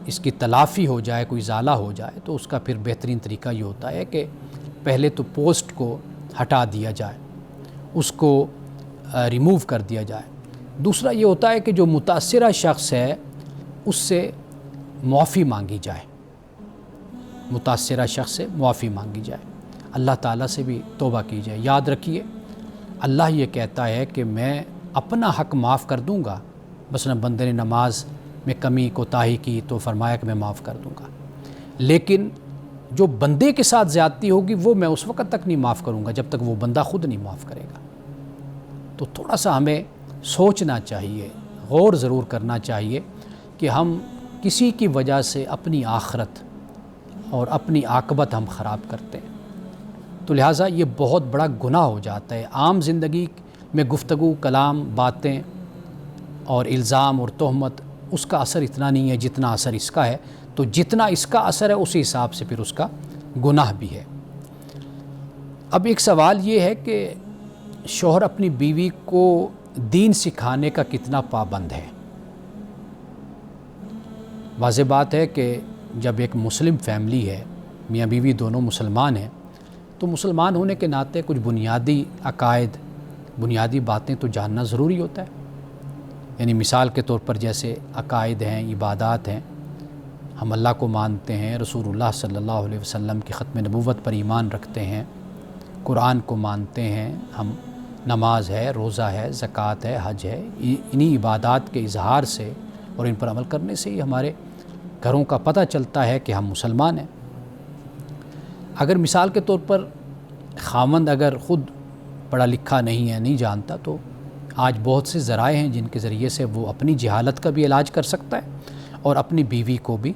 Speaker 1: اس کی تلافی ہو جائے، کوئی ازالہ ہو جائے، تو اس کا پھر بہترین طریقہ یہ ہوتا ہے کہ پہلے تو پوسٹ کو ہٹا دیا جائے، اس کو ریموو کر دیا جائے۔ دوسرا یہ ہوتا ہے کہ جو متاثرہ شخص ہے اس سے معافی مانگی جائے، متاثرہ شخص سے معافی مانگی جائے، اللہ تعالیٰ سے بھی توبہ کی جائے۔ یاد رکھیے، اللہ یہ کہتا ہے کہ میں اپنا حق معاف کر دوں گا، مثلا بندے نے نماز میں کمی کوتاہی کی تو فرمایا کہ میں معاف کر دوں گا، لیکن جو بندے کے ساتھ زیادتی ہوگی وہ میں اس وقت تک نہیں معاف کروں گا جب تک وہ بندہ خود نہیں معاف کرے گا۔ تو تھوڑا سا ہمیں سوچنا چاہیے، غور ضرور کرنا چاہیے کہ ہم کسی کی وجہ سے اپنی آخرت اور اپنی عاقبت ہم خراب کرتے ہیں، تو لہٰذا یہ بہت بڑا گناہ ہو جاتا ہے۔ عام زندگی میں گفتگو، کلام، باتیں اور الزام اور تہمت، اس کا اثر اتنا نہیں ہے جتنا اثر اس کا ہے، تو جتنا اس کا اثر ہے اسی حساب سے پھر اس کا گناہ بھی ہے۔ اب ایک سوال یہ ہے کہ شوہر اپنی بیوی کو دین سکھانے کا کتنا پابند ہے؟ واضح بات ہے کہ جب ایک مسلم فیملی ہے، میاں بیوی دونوں مسلمان ہیں، تو مسلمان ہونے کے ناطے کچھ بنیادی عقائد، بنیادی باتیں تو جاننا ضروری ہوتا ہے۔ یعنی مثال کے طور پر جیسے عقائد ہیں، عبادات ہیں، ہم اللہ کو مانتے ہیں، رسول اللہ صلی اللہ علیہ وسلم کی ختم نبوت پر ایمان رکھتے ہیں، قرآن کو مانتے ہیں، ہم نماز ہے، روزہ ہے، زکوٰۃ ہے، حج ہے، انہی عبادات کے اظہار سے اور ان پر عمل کرنے سے ہی ہمارے گھروں کا پتہ چلتا ہے کہ ہم مسلمان ہیں۔ اگر مثال کے طور پر خاوند اگر خود پڑھا لکھا نہیں ہے، نہیں جانتا، تو آج بہت سے ذرائع ہیں جن کے ذریعے سے وہ اپنی جہالت کا بھی علاج کر سکتا ہے اور اپنی بیوی کو بھی،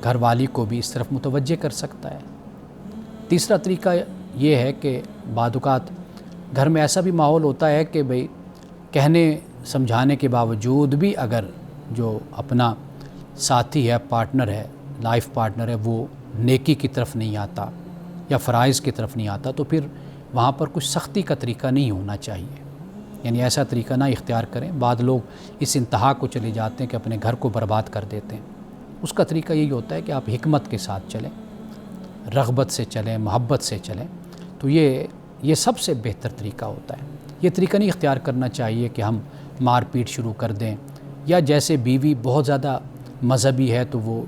Speaker 1: گھر والی کو بھی اس طرف متوجہ کر سکتا ہے۔ تیسرا طریقہ یہ ہے کہ بعض اوقات گھر میں ایسا بھی ماحول ہوتا ہے کہ بھئی کہنے سمجھانے کے باوجود بھی اگر جو اپنا ساتھی ہے، پارٹنر ہے، لائف پارٹنر ہے، وہ نیکی کی طرف نہیں آتا یا فرائض کی طرف نہیں آتا، تو پھر وہاں پر کچھ سختی کا طریقہ نہیں ہونا چاہیے، یعنی ایسا طریقہ نہ اختیار کریں۔ بعض لوگ اس انتہا کو چلے جاتے ہیں کہ اپنے گھر کو برباد کر دیتے ہیں۔ اس کا طریقہ یہی ہوتا ہے کہ آپ حکمت کے ساتھ چلیں، رغبت سے چلیں، محبت سے چلیں، تو یہ سب سے بہتر طریقہ ہوتا ہے۔ یہ طریقہ نہیں اختیار کرنا چاہیے کہ ہم مار پیٹ شروع کر دیں، یا جیسے بیوی بہت زیادہ مذہبی ہے تو وہ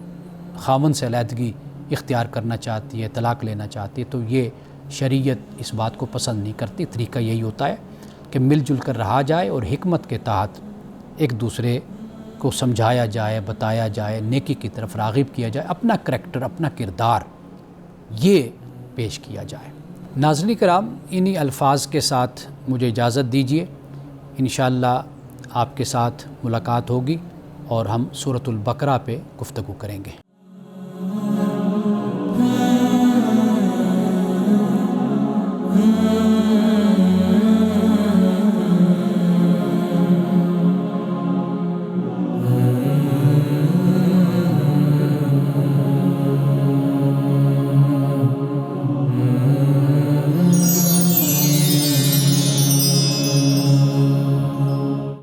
Speaker 1: خاوند سے علیحدگی اختیار کرنا چاہتی ہے، طلاق لینا چاہتی ہے، تو یہ شریعت اس بات کو پسند نہیں کرتی۔ طریقہ یہی ہوتا ہے کہ مل جل کر رہا جائے اور حکمت کے تحت ایک دوسرے کو سمجھایا جائے، بتایا جائے، نیکی کی طرف راغب کیا جائے، اپنا کریکٹر، اپنا کردار یہ پیش کیا جائے۔ ناظرین کرام، انہی الفاظ کے ساتھ مجھے اجازت دیجیے، انشاءاللہ آپ کے ساتھ ملاقات ہوگی اور ہم سورۃ البقرہ پہ گفتگو کریں گے۔